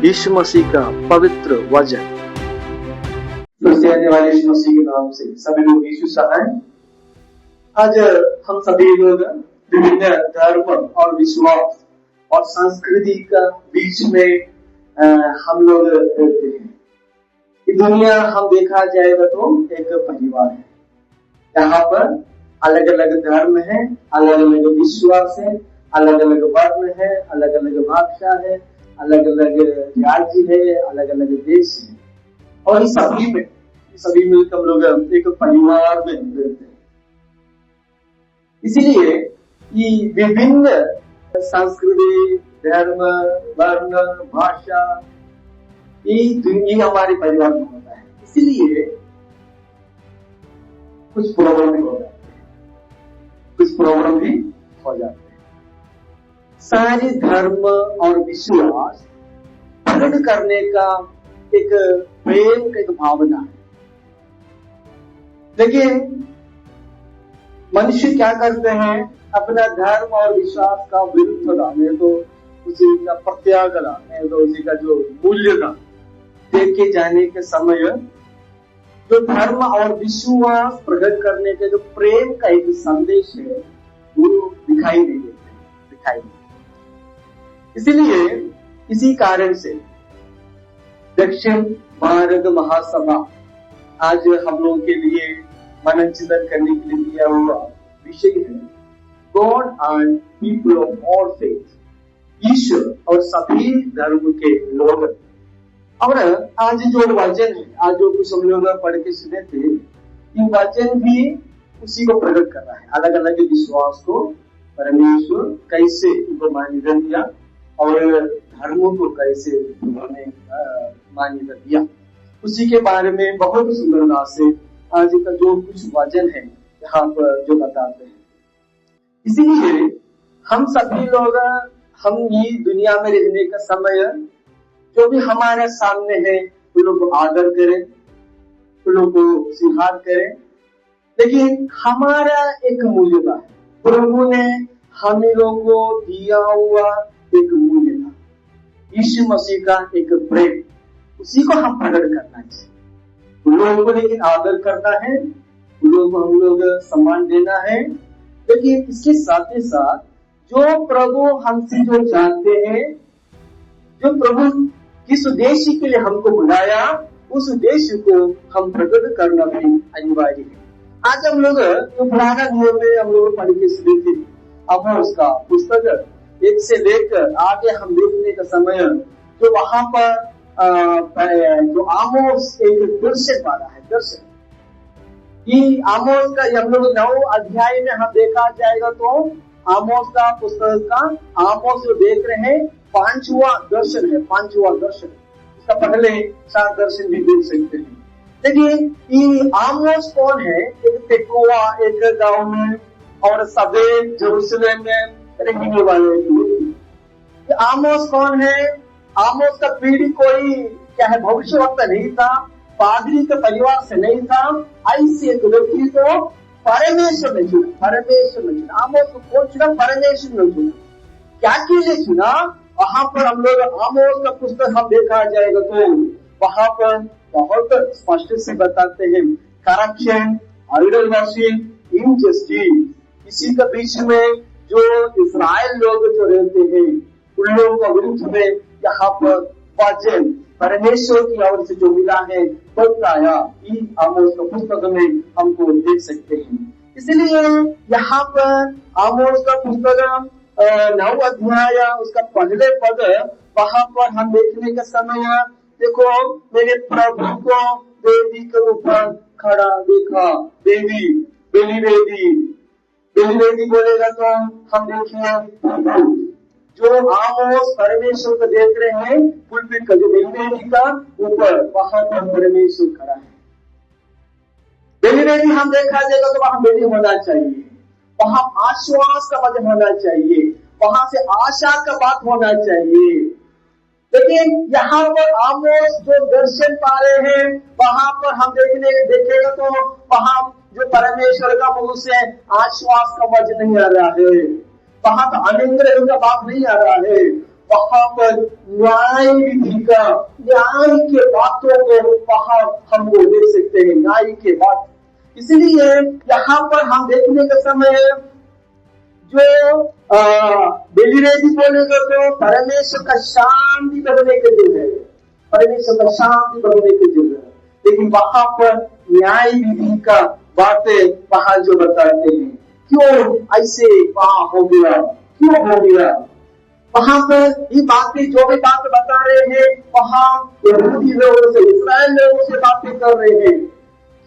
यीशु मसीह का पवित्र वचन। फिर से आने वाले यीशु मसीह के नाम से सभी लोग यीशु सहाय। आज हम सभी लोग विभिन्न धर्म और विश्वास और संस्कृति का बीच में हम लोग रहते हैं। ये दुनिया हम देखा जाएगा तो एक परिवार है। यहाँ पर अलग अलग धर्म है, अलग अलग विश्वास है, अलग अलग वर्ण है, अलग अलग भाषा है, अलग अलग राज्य है, अलग अलग देश है, और ये सभी मिलकर हम लोग एक परिवार में रहते हैं। इसीलिए ये विभिन्न संस्कृति, धर्म, वर्ण, भाषा ये हमारे परिवार में होता है। इसीलिए कुछ प्रॉब्लम भी हो जाते हैं। सारे धर्म और विश्वास प्रकट करने का एक प्रेम का एक भावना है, लेकिन मनुष्य क्या करते हैं, अपना धर्म और विश्वास का विरुद्ध लाने तो उसी का प्रत्याग लाने तो उसी का जो मूल्य था देखे जाने के समय जो धर्म और विश्वास प्रकट करने के जो प्रेम का एक संदेश है वो दिखाई नहीं देते। इसलिए इसी कारण से दक्षिण भारत महासभा आज हम लोगों के लिए मनन चिंतन करने के लिए दिया हुआ विषय है God and people of all faith, ईश्वर और सभी धर्म के लोग। और आज जो वचन है, आज जो कुछ हम लोग पढ़ के सुने थे, ये वचन भी उसी को प्रकट कर रहा है। अलग अलग विश्वास को परमेश्वर कैसे उनको मान्यता दिया और धर्मों को कैसे उन्होंने मान्यता दिया, उसी के बारे में बहुत सुंदरता से आज का जो कुछ वचन है यहाँ पर जो बताते हैं। इसीलिए हम सभी लोग हम ये दुनिया में रहने का समय जो भी हमारे सामने है उन लोग को आदर करें, उन लोग को स्वीकार करें, लेकिन हमारा एक मूल्य है, प्रभु ने हम लोगों को दिया हुआ एक मूल्य था, यीशु मसीह का एक प्रेम, उसी को हम प्रकट करना चाहिए। उन लोगों को लेकिन आदर करना है, उन लोगों को हम लोग सम्मान देना है, लेकिन इसके साथ ही साथ जो प्रभु हमसे जो जानते हैं, जो प्रभु किस उद्देश्य के लिए हमको बुलाया, उस उद्देश्य को हम प्रकट करना भी अनिवार्य है। आज हम लोग जो पुराना नियम में हम लोग पढ़ के सुने थे, अब उसका पुस्तक 1 से लेकर आगे हम देखने का समय जो वहां पर जो आमोस एक दर्शन वाला है, दर्शन ये आमोस का हम लोग 9 अध्याय में हम देखा जाएगा तो आमोस का पुस्तक का आमोस जो देख रहे हैं 5वां दर्शन है, 5वां दर्शन। इसका पहले 4 दर्शन भी देख सकते हैं। लेकिन ये आमोस कौन है? एक तेकोवा, एक गांव में और सफेद जेरूसलम में रहने वाले लोग। आमोस कौन है? आमोस का पीढ़ी कोई क्या है, भविष्यवक्ता नहीं था, पादरी के परिवार से नहीं था, ऐसे एक व्यक्ति को परमेश्वर ने चुना, परमेश्वर ने चुना। आमोस को कौन चुना? परमेश्वर ने चुना। क्या के लिए चुना? वहां पर हम लोग आमोस का पुस्तक हम देखा जाएगा तो वहां पर बहुत स्पष्ट से बताते हैं करप्शन, आइडल वर्शिप, इनजस्टिस, इसी के बीच में जो इस्राएल लोग जो रहते हैं उन लोगों के विरुद्ध में यहाँ पर वचन परमेश्वर की ओर से जो मिला है बताया, आमोस का पुस्तक में हमको देख सकते हैं। इसलिए यहाँ पर आमोस का पुस्तक 9 अध्याय उसका पहले पद, वहां पर हम देखने का समय देखो, मेरे प्रभु को वेदी के ऊपर खड़ा देखा। बेली बोलेगा तो हम देखिए जो आमोस परमेश्वर को देख रहे हैं, पुलपिट का जो बेली का ऊपर वहां पर परमेश्वर खड़ा है। बेली हम देखा जाएगा तो वहां बेली होना चाहिए, वहां आश्वास का वचन होना चाहिए, वहां से आशा का बात होना चाहिए। लेकिन यहाँ पर आमोस जो दर्शन पा रहे हैं, वहां पर हम देखेगा तो वहां जो परमेश्वर का मुंह से आश्वास का वचन नहीं आ रहा है, वहां तो आनंद का बात नहीं आ रहा है, वहां पर न्याय विधि का, न्याय के बातों को वहां हम वो देख सकते हैं, न्याय के बात। इसलिए यहाँ पर हम देखने का समय जो अंग्रेजी बोलेगा तो परमेश्वर का शांति बढ़ने के दिन है, परमेश्वर का शांति बढ़ने के दिन है। लेकिन वहां पर न्याय विधि का बातें वहां जो बताते हैं, क्यों ऐसे वहां हो गया, क्यों हो गया, वहां पर ये बातें जो भी बात बता रहे हैं वहां यहूदी लोगों से, इस्राएल लोगों से बातें कर रहे हैं।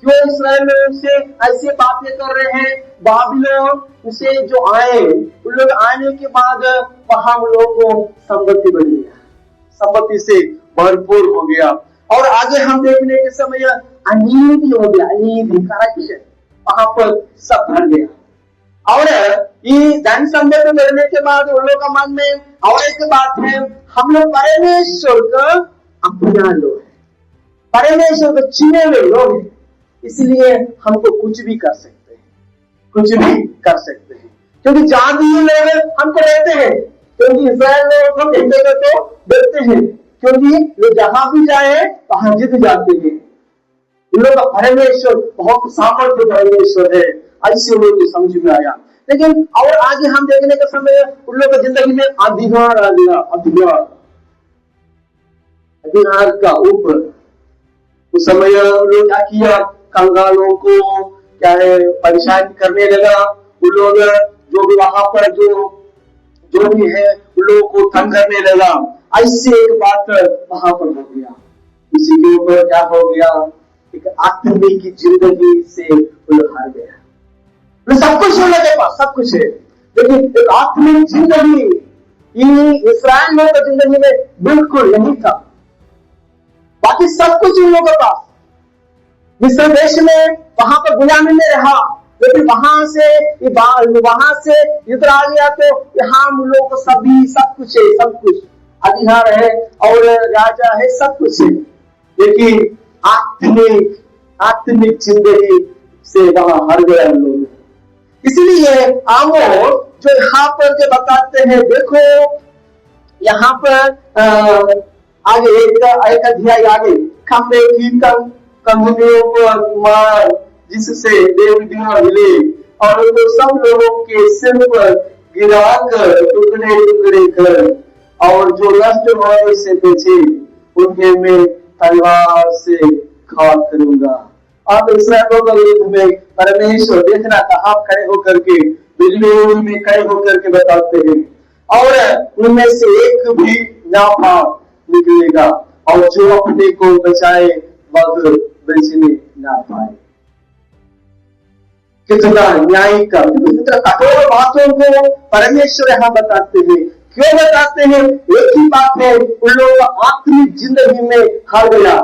क्यों इस्राएल लोगों से ऐसे बातें कर रहे हैं? बाबिलोन से जो आए, उन लोग आने के बाद वहां उन लोगों को संपत्ति बढ़ गया, संपत्ति से भरपूर हो गया। और आगे हम देखने के समय अनीति हो गया, अनीति करप्शन वहां पर सब भर गया। और ये धन संपत्ति मिलने के बाद उन लोगों का मन में और एक बात है, हम लोग परमेश्वर का अपना लोग है, परमेश्वर को चुने हुए लोग हैं, इसलिए हमको कुछ भी कर सकते हैं, कुछ भी कर सकते हैं। क्योंकि जाति लोग हमको रहते हैं, क्योंकि इस्राएल लोग को देखेंगे तो देखते हैं, क्योंकि वे जहां भी जाए वहां जीत जाते हैं। उन लोग का परमेश्वर बहुत सामर्थ्य परमेश्वर है, ऐसे उन लोग को समझ में आया। लेकिन और आगे हम देखने के समय उन लोग की जिंदगी में अधिकार आ गया, अधिकार का ऊपर। उस समय उन लोग क्या किया, कंगालों को क्या है परेशान करने लगा। उन लोग जो भी वहां पर जो भी है उन लोगों को तंग करने लगा। ऐसे एक बात वहां पर हो गया। इसी के ऊपर क्या हो गया, एक आत्मिक की जिंदगी से वो हार गया। सब कुछ उन लोगों के पास, सब कुछ है, लेकिन एक आत्मिक जिंदगी इस्राएल लोगों की जिंदगी में बिल्कुल नहीं था। बाकी सब कुछ उन लोगों के पास, मिस्र देश में वहां पर गुलामी में रहा, लेकिन वहां से इधर आ गया तो यहाँ हम लोगों को सभी सब कुछ है, सब कुछ अधिकार है और राजा है, सब कुछ है, लेकिन आत्मिक जिंदगी से वहां हार गया हम लोग। इसलिए आमोस जो यहाँ पर जो बताते हैं, देखो यहाँ पर आगे एक अध्याय आगे, खंबे कीर्तन कंगनियों पर कुमार जिससे देवदिया मिले और उनको सब लोगों के सिर पर गिराकर टुकड़े टुकड़े कर, और जो नष्ट होने से बचे उनके मैं तलवार से घात करूंगा। आप इस्राएल के युद्ध में परमेश्वर देखना कहाँ खड़े होकर के बिजली में खड़े होकर के बताते हैं, और उनमें से एक भी नाफा निकलेगा और जो अपने को बचाए वह बचने ना पाए। कितना न्याय का, कितना कठोर बातों को परमेश्वर यहाँ बताते हैं। क्यों बताते हैं? एक ही बात है, उन लोगों का आत्मिक जिंदगी में हार गया,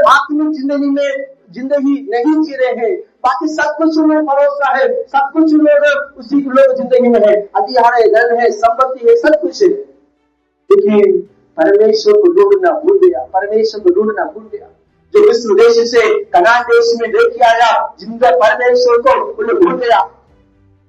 आत्मिक जिंदगी में जिंदगी नहीं जी रहे हैं। बाकी सब कुछ उन्हें भरोसा है, सब कुछ लोग उसी लोग जिंदगी में है, अधिकार है, धन है, संपत्ति है, सब कुछ है, लेकिन परमेश्वर को ढूंढना भूल गया, परमेश्वर को ढूंढना भूल गया। जो मिस्र देश से कनान देश में लेके आया, जिनका परमेश्वर को उन्हें भूल गया,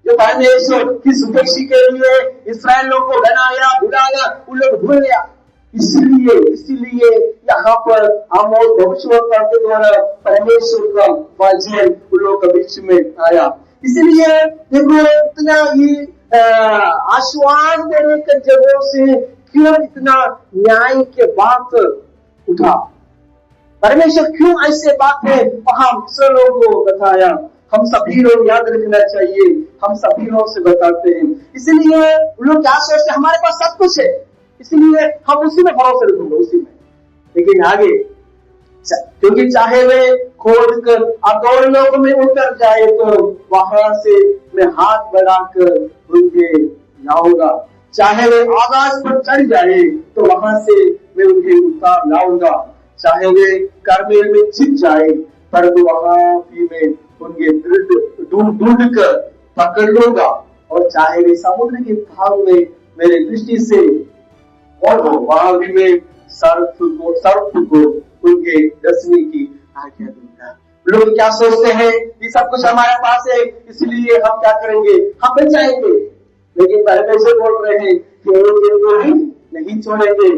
जो परमेश्वर किस उद्देश्य के लिए इस्राएल लोगों को बनाया बुलाया, उन लोग भूल गया। इसीलिए यहाँ पर आमोस भविष्यवक्ता के द्वारा परमेश्वर का वचन उन लोगों के बीच में आया। इसलिए देखो इतना ये आश्वास देने के जगह से क्यों इतना न्याय के बात उठा, परमेश्वर क्यों ऐसे बात है वहां सब लोगों को बताया। हम सभी लोग याद रखना चाहिए, हम सभी लोग से बताते हैं। इसलिए लोग क्या सोचते हैं, हमारे पास सब कुछ है, इसलिए हम उसी में भरोसा रखेंगे, उसी में। लेकिन आगे क्योंकि चाहे वे खोद कर अतोड़ लोग में उतर जाए तो वहां से मैं हाथ बढ़ाकर उनके लाऊंगा, चाहे वे आकाश पर चढ़ जाए तो वहां से मैं उन्हें उतार लाऊंगा, चाहे वे करमेल में छिप जाए परंतु वहां भी मैं उनके ढूंढ कर पकड़ लूंगा, और चाहे वे समुद्र के भाग में मेरे दृष्टि से और वहां भी मैं सर्प को उनके डसने की आज्ञा दूंगा। लोग क्या सोचते हैं कि सब कुछ हमारे पास है इसलिए हम क्या करेंगे, हम बच जाएंगे, लेकिन परमेश्वर बोल रहे हैं कि नहीं छोड़ेंगे,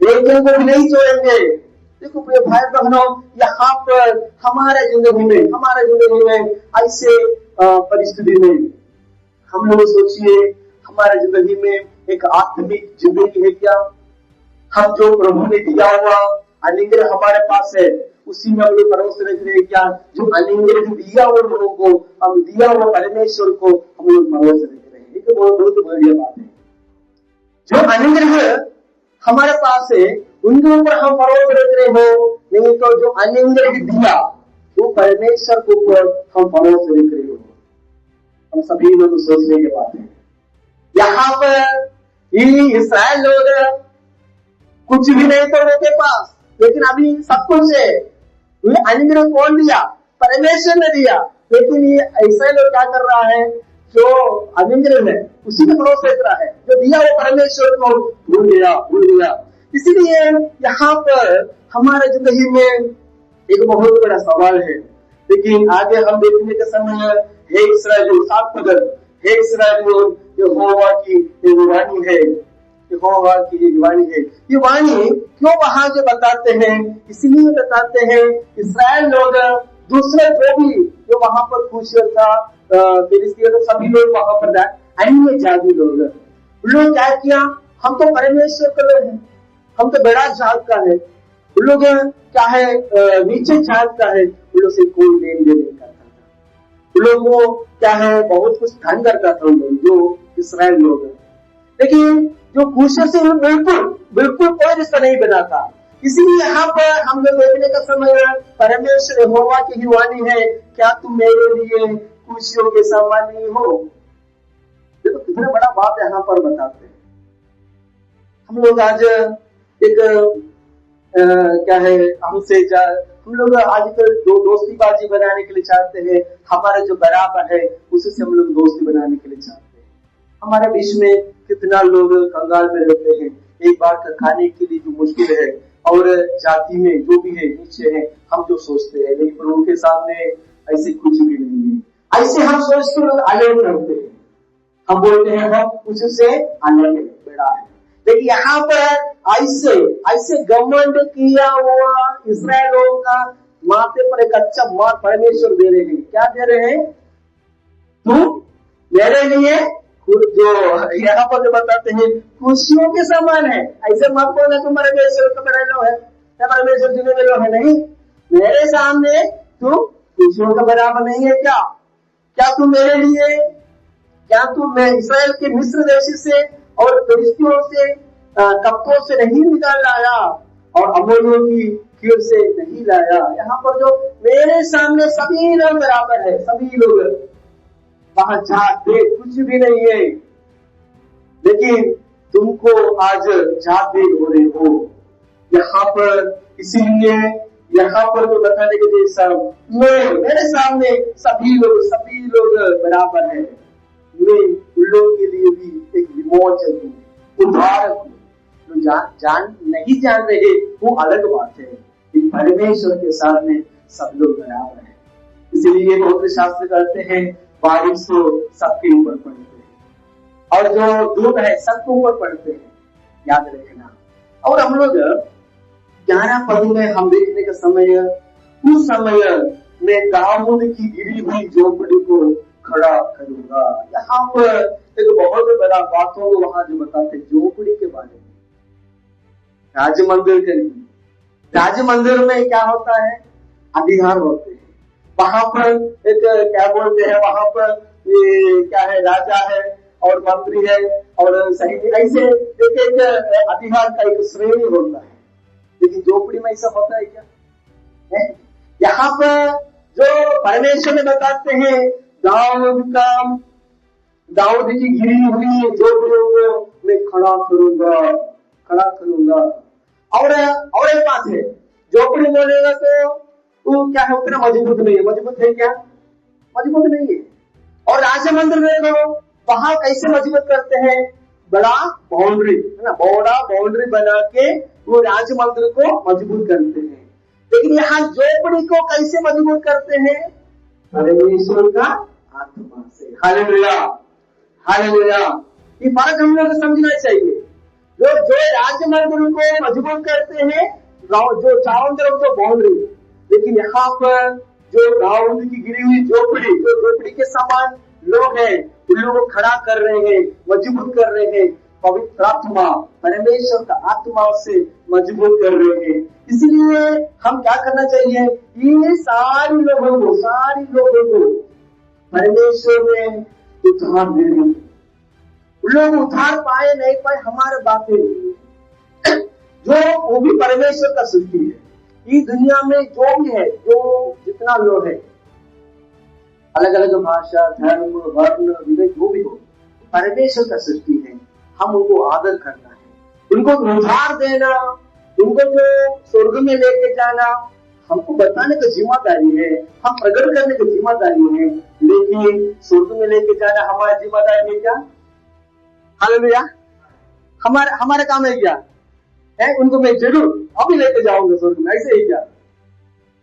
एक जन को भी नहीं छोड़ेंगे। देखो प्रिय भाई बहनों, यहाँ पर हमारे जिंदगी में ऐसे परिस्थिति में हम लोग सोचिए, हमारे जिंदगी में एक आत्मिक जिंदगी है क्या? हम जो प्रभु ने दिया हुआ अनुग्रह हमारे पास है, उसी में हम लोग भरोसे रख रहे हैं क्या? जो अनुग्रह दिया हुआ लोगों को, हम दिया हुआ परमेश्वर को हम लोग भरोसे रख रहे हैं। ये तो बहुत बढ़िया बात है। जो अनुग्रह हमारे पास है उनके ऊपर हम भरोसे रख रहे हो, नहीं तो जो अनुग्रह दिया वो परमेश्वर के ऊपर हम भरोसे रख रहे हो। हम सभी लोग सोचने की बात है। यहाँ पर ये इस्राएल लोग कुछ भी नहीं तो उनके पास, लेकिन अभी सब कुछ है। अनुग्रह कौन दिया? परमेश्वर ने दिया। लेकिन ये ऐसा लोग क्या कर रहा है, जो अनुग्रह है उसी में भरोसे रख रहा है, जो दिया वो परमेश्वर को भूल गया। इसीलिए यहाँ पर हमारे जिंदगी में एक बहुत बड़ा सवाल है। लेकिन आगे हम देखने के समय, हे इस्राएल, 7 पद, हे इस्राएल, यहोवा की एक वाणी है, यहोवा की एक वाणी है। ये वाणी क्यों वहां जो बताते हैं? इसलिए बताते हैं इस्राएल लोग, दूसरे जो भी जो वहां पर खुशियां था, फिलिस्तीन तो सभी लोग वहां पर अन्य जाति लोग, उन लोग क्या किया? हम तो परमेश्वर का लोग हैं, हम तो बड़ा जात का है, उन लोग क्या है नीचे जात का है, उन लोग से कोई लेन देन नहीं करता था। उन लोग वो क्या है बहुत कुछ धन करता था उन लोग, जो इस्राएल लोग। लेकिन जो खुशियों से बिल्कुल कोई रिश्ता नहीं बना था। इसीलिए यहाँ पर हम लोग देखने का समय परमेश्वर यहोवा की ही वाणी है, क्या तुम मेरे लिए खुशियों के समान नहीं हो? देखो कितना बड़ा बात यहाँ पर बताते हैं। हम लोग आज एक क्या है हम लोग आजकल दोस्तीबाजी बनाने के लिए चाहते हैं। हमारे जो बराबर है उससे हम लोग दोस्ती बनाने के लिए चाहते हैं। हमारे बीच में कितना लोग कंगाल में रहते हैं, एक बार का खाने के लिए जो मुश्किल है, और जाति में जो भी है नीचे है, हम जो सोचते हैं, लेकिन प्रभु के सामने ऐसे कुछ भी नहीं है। ऐसे हम सोचते लोग अलग करते हैं, हम बोलते हैं हम उससे अलग है, बड़ा है। लेकिन यहाँ पर ऐसे घमंड किया हुआ इस्राएलियों का माथे पर एक अच्छा मार परमेश्वर दे रहे हैं। क्या दे रहे हैं? तुम मेरे लिए जो यहाँ पर जो बताते हैं खुशियों के समान है। ऐसे मत बोलना तुम परमेश्वर का बड़ा लो है या परमेश्वर जुड़े में लो है, नहीं। मेरे सामने तुम खुशियों का बराबर नहीं है क्या? क्या तुम मेरे लिए, क्या तुम मैं इस्राएल के मिस्र देश से और फिलिस्तियों से कप्तों से नहीं निकाल लाया और अमोरियों की खीर से नहीं लाया? यहाँ पर जो मेरे सामने सभी लोग बराबर है, सभी लोग वहां जाते कुछ भी नहीं है, लेकिन तुमको आज जाते हो रहे हो यहाँ पर। इसीलिए यहाँ पर तो बताने के जैसा मेरे सामने सभी लोग बराबर है। मैं उन लोगों के लिए भी एक विमोचक हूँ, उद्धारक हूँ। जो नहीं जान रहे वो अलग बात है, लेकिन परमेश्वर के सामने सब लोग बराबर है। इसीलिए पवित्र शास्त्र कहते हैं बारिश तो सबके ऊपर पड़ते हैं और जो धूप है सबके ऊपर पड़ते हैं, याद रखना। और हम लोग 11 पद में हम देखने का समय, उस समय में दाऊद की गिरी हुई झोपड़ी को खड़ा करूंगा। यहाँ पर एक बहुत बड़ा बातों को वहां जो बताते झोपड़ी के बारे में, राजमंदिर के लिए। राजमंदिर में क्या होता है? अधिकार होते हैं। वहां पर एक क्या बोलते हैं, वहां पर ये क्या है, राजा है और मंत्री है और सैनिक, ऐसे एक अधिकार का एक श्रेणी होता है। लेकिन झोपड़ी में ऐसा होता है क्या? यहाँ पर जो परमेश्वर ने बताते हैं दाऊद की गिरी हुई झोपड़ियों को मैं खड़ा करूंगा। और एक बात है, झोपड़ी बोलेगा तो वो क्या है, उतना मजबूत नहीं है। मजबूत है क्या? मजबूत नहीं है। और राजा मंदिर में वहां कैसे मजबूत करते हैं? बड़ा बाउंड्री है ना, बड़ा बाउंड्री बना के वो राज मंदिर को मजबूत करते हैं। लेकिन यहाँ झोपड़ी को कैसे मजबूत करते हैं? परमेश्वर का आत्मा से। Hallelujah, hallelujah. ये फर्क हम लोग को समझना चाहिए। जो राज्य मंदिर को मजबूत करते हैं, जो चारों तरफ जो बाउंड्री, लेकिन यहाँ पर जो रावण की गिरी हुई झोपड़ी के समान लोग हैं, उन लोगों को खड़ा कर रहे हैं, मजबूत कर रहे हैं, पवित्र आत्मा, परमेश्वर का आत्मा से मजबूत कर रहे हैं। इसलिए हम क्या करना चाहिए, ये सारी लोगों को परमेश्वर में उद्धार देने, लोग उद्धार पाए नहीं पाए हमारे बातें नहीं, जो वो भी परमेश्वर का सृष्टि है। इस दुनिया में जो भी है, जो जितना लोग है, अलग अलग भाषा, धर्म, वर्ण, विवेक, जो भी हो, परमेश्वर का सृष्टि है। हम उनको आदर करना है, उनको उद्धार देना, उनको जो स्वर्ग में लेके जाना हमको बताने की जिम्मेदारी है, हम प्रकट करने की जिम्मेदारी है। लेकिन स्वर्ग में लेके जाना हमारी जिम्मेदारी है क्या? हालेलुया। हमारा काम है क्या है? उनको मैं जरूर अभी लेके जाऊंगा स्वर्ग में, ऐसे ही क्या?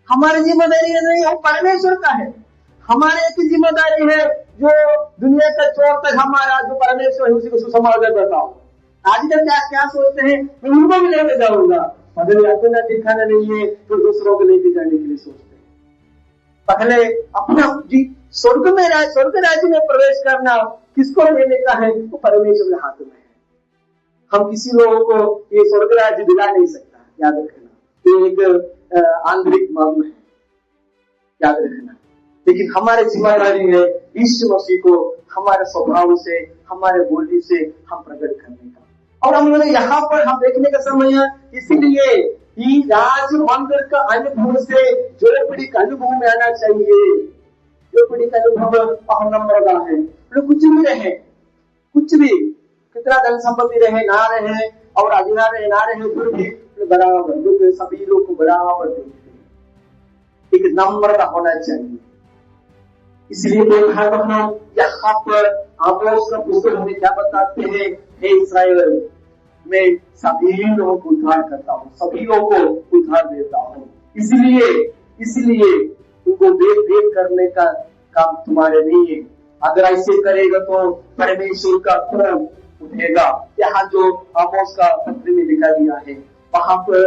हमारी जिम्मेदारी नहीं, वो परमेश्वर का है। हमारे एक जिम्मेदारी है जो दुनिया का छोर तक हमारा जो परमेश्वर है उसी को सुसमाचार बताओ। आजकल क्या सोचते हैं, मैं उनको भी लेके जाऊंगा, मगर अपना दिखाना नहीं है तो दूसरों को लेके जाने के लिए सोचते हैं। पहले अपना स्वर्ग राज्य में प्रवेश करना किसको लेने का है? तो परमेश्वर के हाथ में है। हम किसी लोगों को ये स्वर्ग राज्य दिला नहीं सकता, याद रखना। ये एक आंतरिक मर्म है, याद रखना। लेकिन हमारे जिम्मेदारी है यीशु मसीह को हमारे स्वभाव से, हमारे बोली से हम प्रकट करने का। और हम लोग यहाँ पर हम देखने का समय है, इसीलिए राज मंदिर का अनुभव से झोपड़ी का अनुभव में आना चाहिए। झोपड़ी का अनुभव अहम नंबर का है। लोग कुछ भी रहे, कुछ भी, कितना धन संपत्ति रहे ना रहे, और अधिकार रहे ना रहे, फिर भी बराबर लोग, सभी लोग को बराबर देखते हैं। एक नम्रता होना चाहिए। इसलिए हम यहाँ पर आमोस का पुस्तक हमें क्या बताते हैं? हे इस्राएल, मैं सभी लोगों को उद्धार करता हूँ, सभी लोगों को उद्धार देता हूँ। इसलिए उनको देख करने का काम तुम्हारे नहीं है। अगर ऐसे करेगा तो परमेश्वर का कोप उठेगा। यहाँ जो आमोस का पत्र में लिखा गया है, वहां पर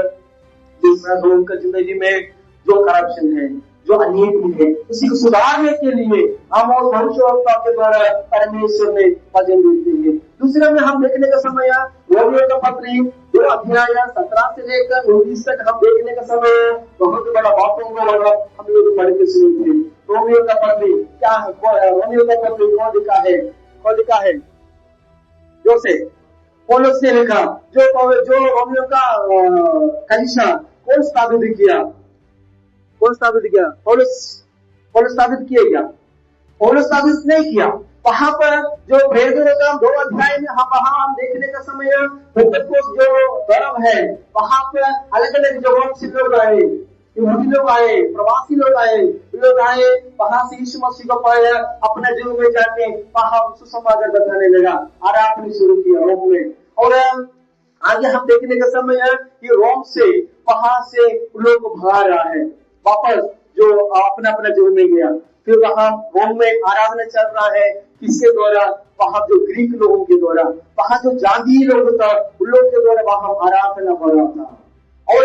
लोगों का जिंदगी में जो करप्शन है, जो अनीति है, उसी को सुधारने के लिए आमोस भविष्यवक्ता के द्वारा परमेश्वर ने वचन देते हैं। दूसरे में हम देखने का समय रोमियो का पत्री 2 अध्याय 17 से लेकर 19 तक हम देखने का समय बहुत बड़ा बातों को हम लोग पढ़ के सुनते हैं। रोमियो का पत्री क्या है? रोमियो का पत्री कौन लिखा है? जो से पौलुस ने लिखा। जो रोमियो का कलीसिया कौन स्थापित किया? पौलुस स्थापित किया क्या? पौलुस स्थापित नहीं किया। वहां पर जो भेदों का 2 अध्याय में हम देखने का समय जो धर्म है, वहां पर अलग अलग जगहों से लोग आए, यहूदी लोग आए, प्रवासी लोग आए, वहां से यीशु मसीह को पाया, अपने जीवन में जाके वहां सुसमाचार बताने लगा, आराधना शुरू किया रोम में। और आगे हम देखने का समय है कि रोम से वहां से लोग भगा रहा है, वापस जो अपना जीवन में गया। फिर वहां रोम में आराधना चल रहा है, किसके द्वारा? वहां जो ग्रीक लोगों के द्वारा, वहां जो जातीय लोग था, उन लोग के द्वारा वहां आराधना हो रहा था। और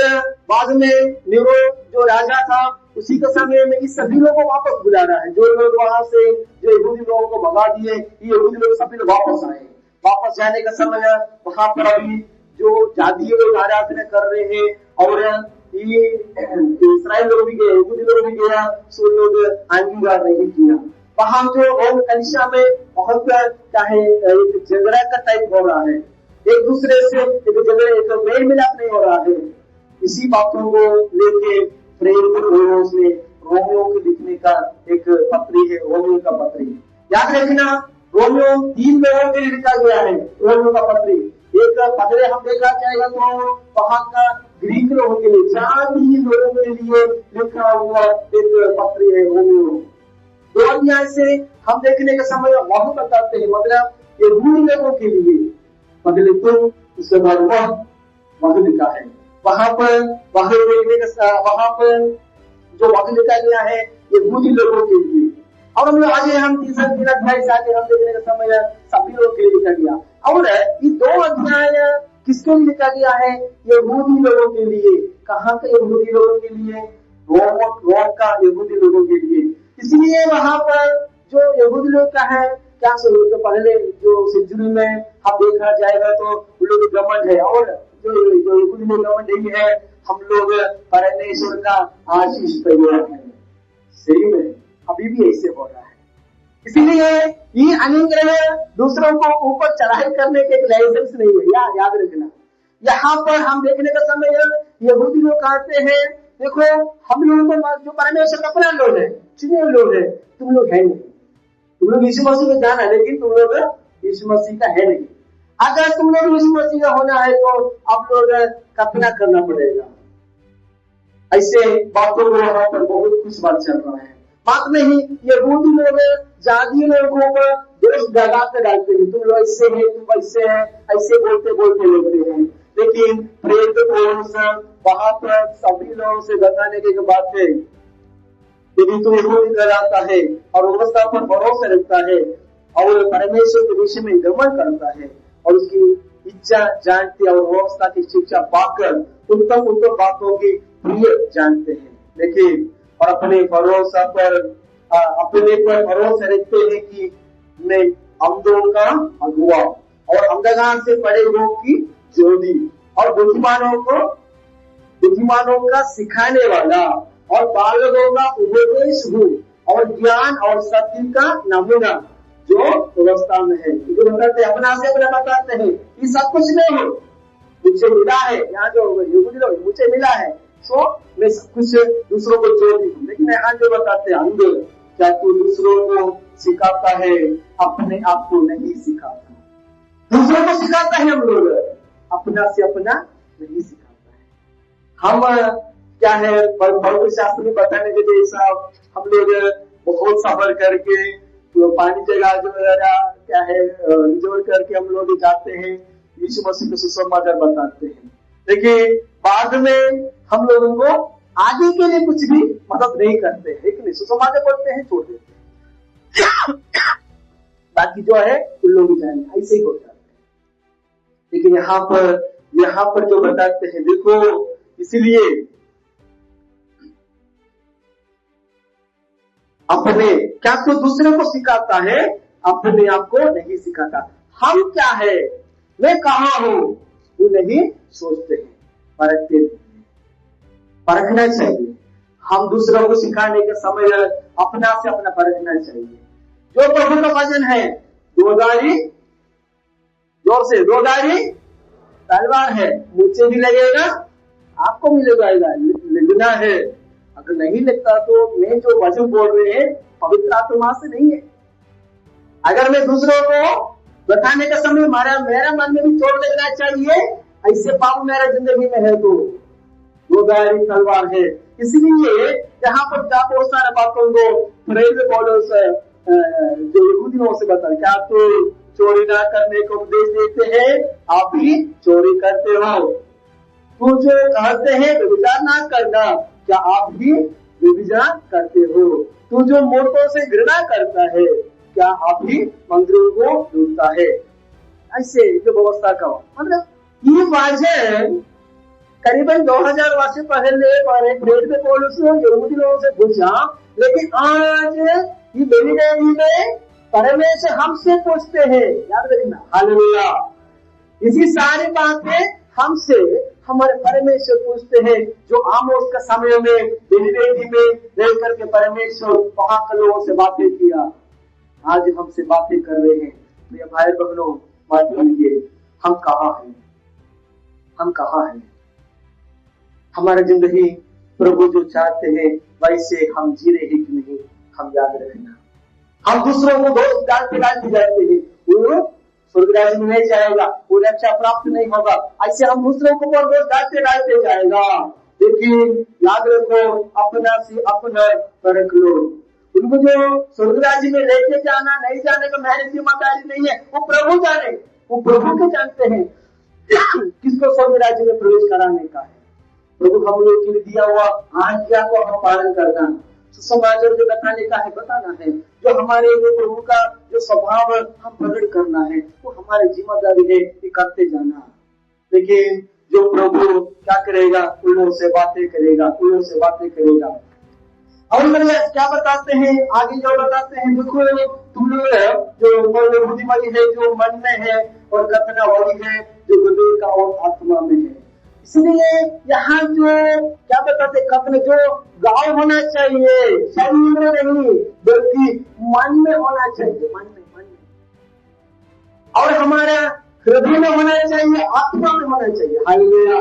बाद में नीरो जो राजा था, उसी के समय में इस सभी लोगों को वापस बुला रहा है। जो लोग वहां से जो यहूदी लोगों को भगा दिए, ये यहूदी लोग सभी लोग वापस आए। वापस जाने का समय है, वहां पर अभी जो जातीय लोग आराधना कर रहे हैं, और ये इस्राएल लोग भी गए, यहूदी लोग भी गया, सो लोग अंगीकार नहीं किया। वहां जो रोम कलीसिया में बहुत चाहे एक झगड़ा का टाइप हो रहा है, एक दूसरे से एक मेल मिलाप नहीं हो रहा है। इसी बातों को लेके प्रेरित पौलुस ने रोमियो को लिखने का एक पत्री है, रोमियो का पत्री। याद रखना, रोमियो 3 लोगों के लिए लिखा गया है, रोमियो का पत्री। एक पहले हम देखा जाएगा तो वहां का ग्रीक लोगों के लिए, जातीय लोगों के लिए लिखा हुआ एक पत्री है रोमियो। 2 अध्याय से हम देखने का समय वह बताते हैं, मतलब यहूदी लोगों के लिए, मतलब तुम उसके बाद वह लिखा है। वहां पर वहां पर जो वह लिखा गया है यहूदी लोगों के लिए। और हम लोग आगे हम 3 अध्याय से आगे हम देखने का समय सभी लोगों के लिए लिखा गया। और ये 2 अध्याय किसके लिए लिखा गया है? यहूदी लोगों के लिए। कहाँ के यहूदी लोगों के लिए? रोम का यहूदी लोगों के लिए। इसलिए वहां पर जो यहूदी लोग का है, क्या तो पहले जो सेंचुरी में हम देखा जाएगा तो उन लोग घमंड है, और जो यहूदी लोग घमंड नहीं है, हम लोग परमेश्वर का आशीष परिवार है। सही में अभी भी ऐसे हो रहा है। इसलिए ये अनुग्रह दूसरों को ऊपर चढ़ाई करने के एक लाइसेंस नहीं है, याद रखना। यहाँ पर हम देखने का समय यहूदी लोग कहते हैं, देखो हम लोग तो जो परमेश्वर का अपना लोग है, चुने लोग है, तुम लोग है नहीं, तुम लोग यीशु मसीह में जाना, लेकिन तुम लोग यीशु मसीह का है नहीं। अगर तुम लोग यीशु मसीह का होना है तो आप लोग कल्पना करना पड़ेगा। ऐसे बातों में यहाँ पर बहुत कुछ बात चल रहा है। बात नहीं, यहूदी लोग जाति लोगों पर दोष लगा कर डालते हैं, तुम लोग ऐसे हैं, तुम ऐसे हैं, ऐसे बोलते लेते हैं। लेकिन प्रेरित पौलुस वहां पर सभी लोगों से बताने के बाद है, यदि तू यहूदी कहलाता है और व्यवस्था पर भरोसा रखता है और परमेश्वर के विषय में गमन करता है और उसकी इच्छा जानते और व्यवस्था की शिक्षा पाकर उत्तम बातों की प्रिय जानते हैं, लेकिन और अपने पर भरोसा रखते हैं कि मैं अंधों का अगुआ और अंधकार से पड़े लोगों की ज्योति और बुद्धिमानों का सिखाने वाला और बालकों का उपदेश हूँ और ज्ञान और सत्य का नमूना जो व्यवस्था में है। जो बताते अपना से अपना बताते हैं, ये सब कुछ नहीं है, मुझे मिला है। यहाँ जो यहूदी लोग मुझे मिला है, सो मैं सब कुछ दूसरों को जोड़ दी हूँ। लेकिन यहाँ जो बताते हैं, अंध क्या तू दूसरों को सिखाता है, अपने आप को नहीं सिखाता। दूसरों को सिखाता है हम लोग, अपना से अपना नहीं सिखाता है। हम क्या है, भौतिक शास्त्र में बताने के जैसा हम लोग बहुत सफर करके तो पानी जगह जो क्या है जोड़ करके हम लोग जाते हैं, यीशु मसीह को सुसमाचार बताते हैं, लेकिन बाद में हम लोगों को आगे के लिए कुछ भी मदद नहीं करते हैं, लेकिन सुसमाचार बोलते हैं, छोड़ देते हैं, बाकी जो है उन लोग जाने, ऐसे ही हो जाते हैं। लेकिन यहाँ पर जो बताते हैं, देखो इसलिए अपने क्या तो दूसरे को सिखाता है, अपने आप को नहीं सिखाता। हम क्या है, मैं कहाँ हूँ, वो नहीं सोचते हैं, परखते हैं। परखना चाहिए। हम दूसरों को सिखाने के समय अपना से अपना परखना चाहिए। जो प्रभु का वचन है, दो धारी तलवार है, मुझसे भी लगेगा, आपको भी लगाएगा, लगना है। अगर नहीं लगता तो मैं जो वचन बोल रहे हैं पवित्र आत्मा से नहीं है। अगर मैं दूसरों को बताने का समय मेरा मन में भी छोड़ देना चाहिए, ऐसे पाप मेरा जिंदगी में है तो वो धारी तलवार है। इसलिए यहाँ पर क्या बहुत सारे बातों को प्रेरित पौलुस जो यहूदियों से बता, क्या तो चोरी ना करने को उपदेश देते हैं, आप भी चोरी करते हो। तू जो कहते हैं व्यभिचार ना करना, क्या आप भी व्यभिचार करते हो। तू जो मूर्तों से घृणा करता है, क्या आप भी मंदिरों को लूटता है। ऐसे जो व्यवस्था का मतलब ये वचन करीबन 2000 वर्ष पहले प्रेरित पौलुस यहूदी लोगों से पूछा, लेकिन आज ये बेबीलोन में परमेश्वर हमसे पूछते हैं। याद रखना, हालेलुया। इसी सारी बातें हमसे हमारे परमेश्वर पूछते हैं, जो आमोस का समय में बेबीलोन में रह करके परमेश्वर वहां के लोगों से बातें किया, आज हमसे बातें कर रहे हैं। मेरे भाई बहनों, मान लीजिए हम कहाँ हैं, हम कहाँ हैं। हमारा जिंदगी प्रभु जो चाहते हैं वैसे हम जी रहे हैं कि नहीं, हम याद रखना। हम दूसरों को दोष डालते जाते हैं, वो स्वर्ग राज्य में नहीं जाएगा, वो रक्षा प्राप्त नहीं होगा। ऐसे हम दूसरों को दोष डालते जाएगा। लेकिन याद रखो, अपना से अपना परख लो। उनको जो स्वर्ग राज्य में लेके जाना नहीं जाने का मेरी जिम्मेदारी नहीं है, वो प्रभु जाने, वो प्रभु के जानते हैं किसको स्वर्ग राज्य में प्रवेश कराने का है। प्रभु हम लोग के लिए दिया हुआ आज्ञा को हम पालन करना, सुसमाचार जो बताने का है बताना है, जो हमारे जो प्रभु का जो स्वभाव हम प्रकट करना है, वो हमारी जिम्मेदारी है, ये करते जाना। लेकिन जो प्रभु क्या करेगा, उन लोगों से बातें करेगा, उन लोगों से बातें करेगा। और मेरे क्या बताते हैं, आगे जो बताते हैं, देखो तुम लोग जो बुद्धिमानी है जो मन में है, और कल्पना वही है जो हृदय का और आत्मा में है। इसलिए यहाँ जो क्या बताते, कल्पना जो गाँव होना चाहिए शरीर में नहीं बल्कि मन में होना चाहिए, मन में और हमारा हृदय में होना चाहिए, आत्मा में होना चाहिए। हालेलुया।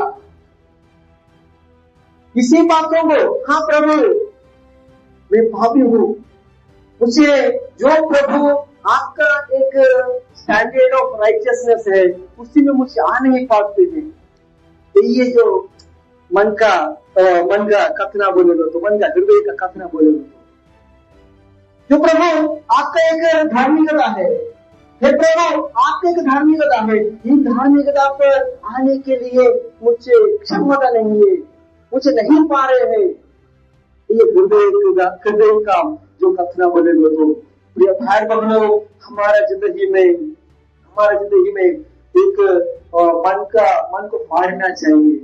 इसी बातों को, हाँ प्रभु मैं पापी हूँ, मुझे जो प्रभु आपका एक स्टैंडर्ड ऑफ राइचियसनेस है उसी में मुझे आ नहीं पाते हैं। ये जो मन का कथना बोले तो, मन का हृदय का कथना बोले तो, जो प्रभु आपका एक धार्मिकता है, हे प्रभु आपकी एक धार्मिकता है, इन धार्मिकता पर आने के लिए मुझे क्षमता नहीं है, मुझे नहीं पा रहे हैं। ये हृदय का जो कथना बोले तो प्रिय भाई बहनों, हमारा जिंदगी में एक मन को फाड़ना चाहिए,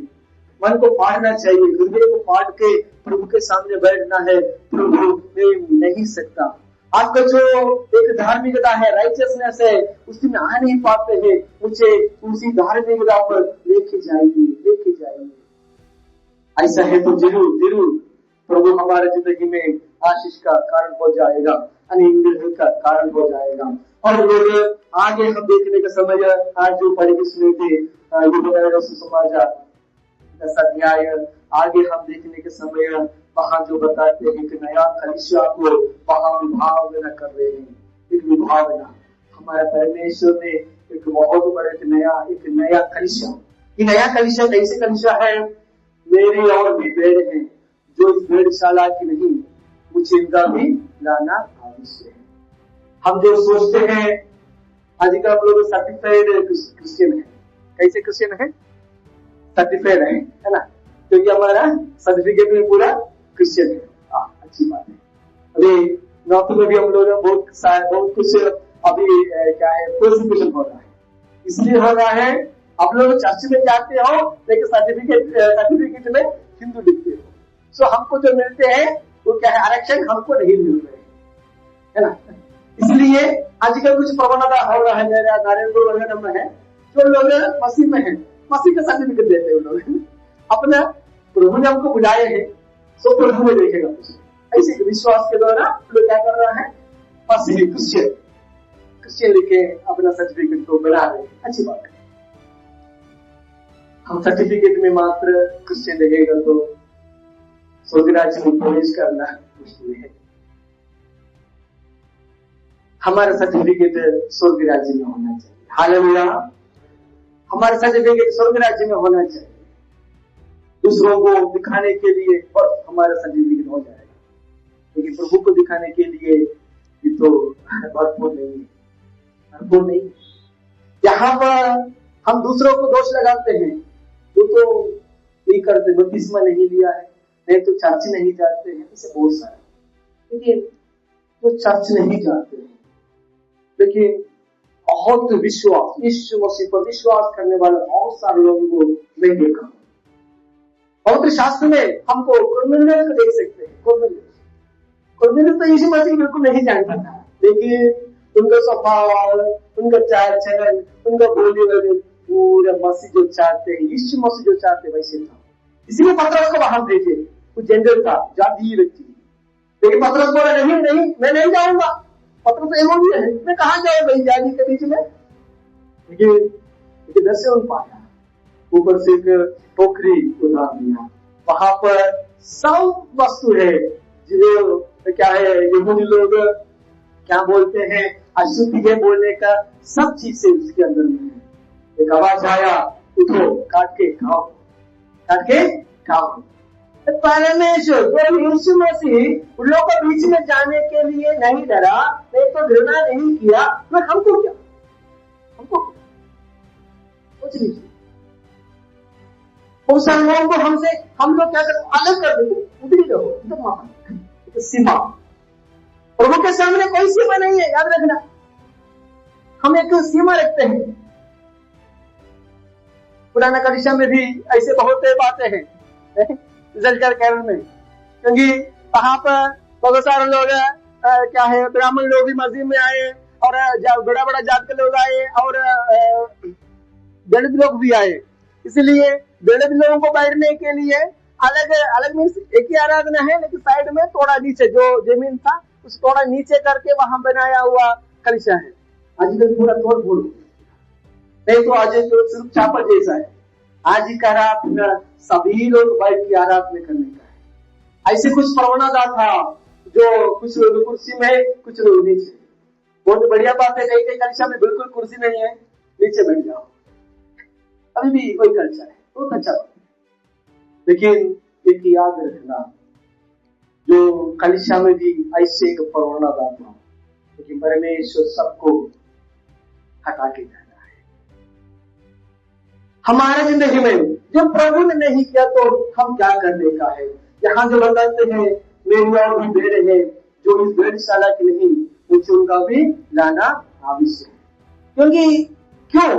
मन को फाड़ना चाहिए, हृदय को फाड़ के प्रभु के सामने बैठना है। प्रभु मैं नहीं सकता, आपका जो एक धार्मिकता है, राइचियसनेस है, उसमें आ नहीं पाते हैं, मुझे उसी धार्मिकता पर लेके जाइए। ऐसा है तो जरूर प्रभु हमारे जिंदगी में आशीष का कारण हो जाएगा, अनिंद्रिय का कारण हो जाएगा। और लोग आगे हम देखने का समय, आज जो पढ़े सुने थे सुसमाचार 10 अध्याय, आगे हम देखने के समय वहां जो बताते हैं कि नया कलीसिया को वहां विभावना कर रहे हैं। एक विभावना, हमारे परमेश्वर ने एक बहुत बड़ा एक नया कलीसिया, ये नया कलीसिया कैसे कलीसिया है, मेरे और भी भेड़ हैं जो इस भेड़शाला की नहीं, मुझे इनका भी लाना आवश्यक है। हम जो सोचते हैं आजकल हम लोग सर्टिफाइड क्रिश्चियन है, कैसे क्रिश्चियन है, सर्टिफाइड है ना, क्योंकि हमारा सर्टिफिकेट में पूरा क्रिश्चियन है। अच्छी बात है। अभी नौकरी में भी हम लोग बहुत कुछ अभी क्या है, प्रोसिक्यूशन हो रहा है, इसलिए हो रहा है आप लोग चर्च में जाते हो लेकिन सर्टिफिकेट में हिंदू लिखते हो। सो हमको जो मिलते हैं वो क्या है, आरक्षण हमको नहीं मिल रहे है ना। इसलिए आजकल कुछ प्रवणता हो रहा है, मेरा नारायणपुर वगैरह में है, जो लोग मसीह में है, मसीह का सर्टिफिकेट देते हैं लोग, अपना प्रभु ने हमको बुलाए हैं, सो प्रभु में देखेगा कुछ ऐसे विश्वास के द्वारा लोग क्या कर रहा है, मसीह क्रिश्चियन लिखे अपना सर्टिफिकेट को बना रहे। अच्छी बात है। हम सर्टिफिकेट में मात्र क्रिश्चियन रहेगा तो स्वर्ग राज्य में प्रवेश करना मुश्किल है। हमारा सर्टिफिकेट स्वर्ग राज्य में होना चाहिए। हालेलुया। हमारा सर्टिफिकेट स्वर्ग राज्य में होना चाहिए। दूसरों को दिखाने के लिए बस हमारा सर्टिफिकेट हो जाएगा, लेकिन प्रभु को दिखाने के लिए ये तो भरपूर नहीं। यहाँ पर हम दूसरों को दोष लगाते हैं, तो ये करते, बपतिस्मा नहीं लिया है, नहीं तो चर्च नहीं जाते हैं, इसे बहुत सारा। लेकिन तो चर्च नहीं जाते हैं, लेकिन बहुत विश्वास, यीशु मसीह पर विश्वास करने वाले बहुत सारे लोगों को मैं देखा। पवित्र शास्त्र में हमको कुरनेलियुस को देख सकते हैं। कुरनेलियुस तो यीशु मसीह बिल्कुल नहीं जानता था, लेकिन उनका स्वभाव, उनका चाल चलन, उनका बोली वगैरह पूरा मसीह जो चाहते हैं, यीशु मसीह जो चाहते वैसे था। इसीलिए पतरस को वहां भेजे। कुछ जेंडर था, जाति व्यक्ति, लेकिन पतरस बोला नहीं मैं नहीं जाऊंगा। पतरस एमोजी है, मैं कहां जाऊंगा इन जाति के बीच में। लेकिन दर्शन पाया, ऊपर से एक टोकरी उतार दिया, वहां पर सब वस्तु है जो क्या है, यहूदी लोग क्या बोलते हैं, अशुद्धि है बोलने का सब चीज से उसके अंदर में है। एक आवाज आया, उठो काट के खाओ। परमेश्वर जो यीशु मसीह उन लोगों के बीच में जाने के लिए नहीं डरा, नहीं तो घृणा नहीं किया, तो हमको क्या कुछ नहीं। उस लोगों को हम लोग क्या करते, अलग कर देते, उधर ही रहो, उधर वहां सीमा। प्रभु के सामने कोई सीमा नहीं है, याद रखना। हम एक सीमा रखते हैं, पुराना कलीसिया में भी ऐसे बहुत बातें हैं रिजल्ट कैरल में, क्योंकि वहां पर बहुत सारे लोग क्या है ब्राह्मण लोग भी मस्जिद में आए और बड़ा बड़ा जात के लोग आए और दलित लोग भी आए। इसलिए दलित लोगों को बैठने के लिए अलग अलग मीन्स एक ही आराधना है, लेकिन साइड में थोड़ा नीचे जो जमीन था उस थोड़ा नीचे करके वहां बनाया हुआ कलीसिया है। आजकल पूरा तोड़ फोड़ नहीं तो आज तो सिर्फ चापा जैसा है। आज की आराधना सभी लोग बैठ के आराधना करने का है। ऐसे कुछ प्रवणता था जो कुछ लोग कुर्सी में कुछ लोग नीचे। बहुत बढ़िया बात है, कई कई कलीसिया में बिल्कुल कुर्सी नहीं है, नीचे बैठ जाओ, अभी भी वही कल्चर है, बहुत अच्छा बात। लेकिन एक याद रखना, जो कलीसिया में भी ऐसे एक प्रवणता था, लेकिन परमेश्वर सबको हटा के जाना है। हमारे जिंदगी में जो प्रभु ने नहीं किया तो हम क्या करने का है। यहाँ जो बताते हैं मेरी और भी भेड़ें हैं जो इस भेड़शाला की नहीं, मुझे उनका भी लाना आवश्यक है। क्योंकि क्यों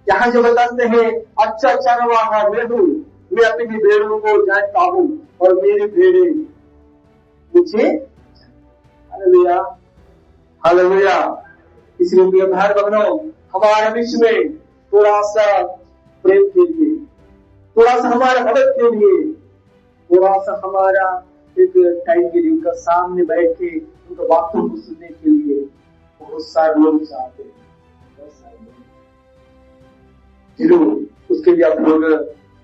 यहाँ जो बताते हैं अच्छा चरवाहा मैं हूँ, मैं अपनी भेड़ों को जानता हूँ और मेरी भेड़ें मुझे। Hallelujah hallelujah. इसलिए भाई बहनों, हमारे बीच में थोड़ा सा प्रेम के लिए, थोड़ा सा हमारे मदद के लिए, थोड़ा सा हमारा एक टाइम के लिए उनका सामने बैठ के उनका बातों को सुनने के लिए बहुत सारे लोग चाहते हैं। जरूर उसके लिए आप लोग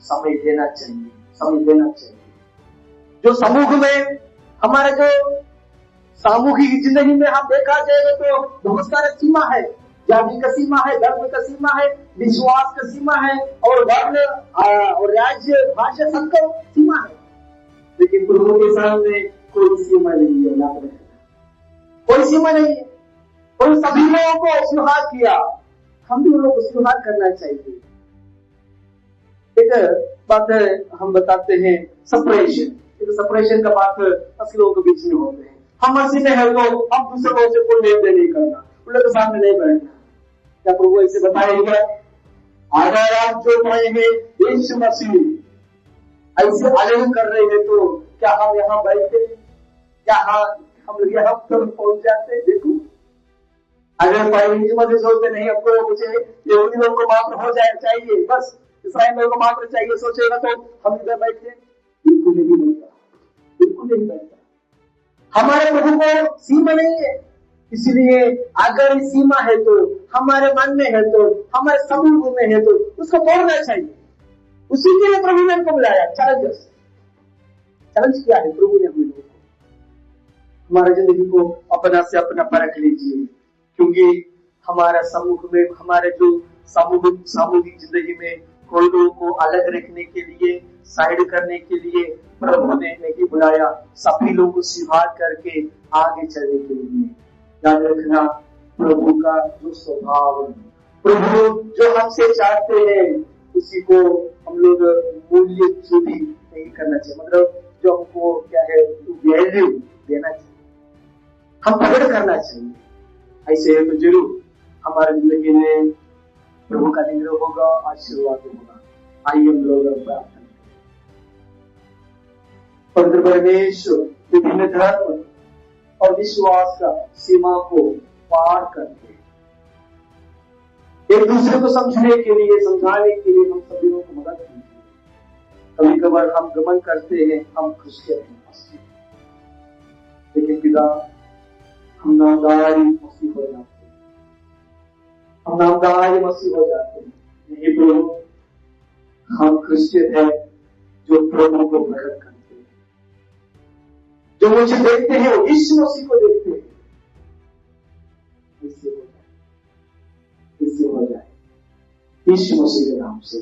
समय देना चाहिए, समय देना चाहिए। जो समूह में हमारे जो सामूहिक जिंदगी में हम देखा जाएगा तो बहुत सारा सीमा है, जाति का सीमा है, धर्म का सीमा है, विश्वास का सीमा है और वर्ण और राज्य भाषा सबका सीमा है। लेकिन प्रभु के सामने कोई सीमा नहीं है, याद रखना, कोई सीमा नहीं है। और सभी लोगों को स्वीकार किया, हम भी लोगों को स्वीकार करना चाहिए। एक बात हम बताते हैं सेपरेशन, एक सेपरेशन का बात असली लोगों के बीच में होते हैं। हम मसीह में है तो हम दूसरे लोगों से कोई लेन देन नहीं करना, उन लोगों के सामने नहीं बैठना। क्या प्रभु ऐसे बताएगा? अगर आप जो पाए हैं यीशु मसीह ऐसे अलग कर रहे हैं तो क्या हम यहाँ बैठते, क्या हम लोग यहाँ तक पहुंच जाते? देखो, अगर यीशु मसीह सोचते नहीं हमको मुझे यहूदी लोगों को मात्र हो जाए चाहिए, बस इस्राएल लोगों को मात्र चाहिए सोचेगा तो हम इधर बैठते? बिल्कुल नहीं बैठता, बिल्कुल नहीं बैठता। हमारे प्रभु को सीमा नहीं है, इसलिए अगर सीमा है तो हमारे मन में है तो हमारे समूह में है तो उसको तोड़ना चाहिए। उसी के लिए प्रभु ने हमको बुलाया। चैलेंज क्या है? प्रभु ने हम लोगों को, हमारा जिंदगी को अपना से अपना परख लीजिए, क्योंकि हमारा समूह में, हमारे जो सामूहिक जिंदगी में कोई लोगों को अलग रखने के लिए, साइड करने के लिए प्रभु ने नहीं बुलाया, सभी लोगों को स्वीकार करके आगे चलने के लिए। याद रखना, प्रभु का जो स्वभाव, प्रभु जो हमसे चाहते हैं उसी को हम लोग मूल्य चोरी नहीं करना चाहिए, मतलब जो हमको क्या है वैल्यू देना चाहिए, हम प्रकट करना चाहिए। ऐसे है तो जरूर हमारे जिंदगी में प्रभु का निग्रह होगा, आशीर्वाद होगा। आइए हम लोग प्रार्थना करें। पवित्र परमेश्वर, विभिन्न धर्म और विश्वास का सीमा को पार करके एक दूसरे को समझने के लिए, समझाने के लिए हम सभी लोगों को मदद कीजिए। कभी कभार हम गमन करते हैं, हम क्रिश्चियन हैं, लेकिन पिता हम नामदारी मसीह हो जाते हैं, हम नामदारी मसीह हो जाते हैं। यही प्रभु, हम क्रिश्चियन है जो प्रभु को प्रकट करते हैं, जो मुझे देखते हैं वो यीशु मसीह को देखते हैं। इससे हो जाए, इससे हो जाए, यीशु मसीह के नाम से।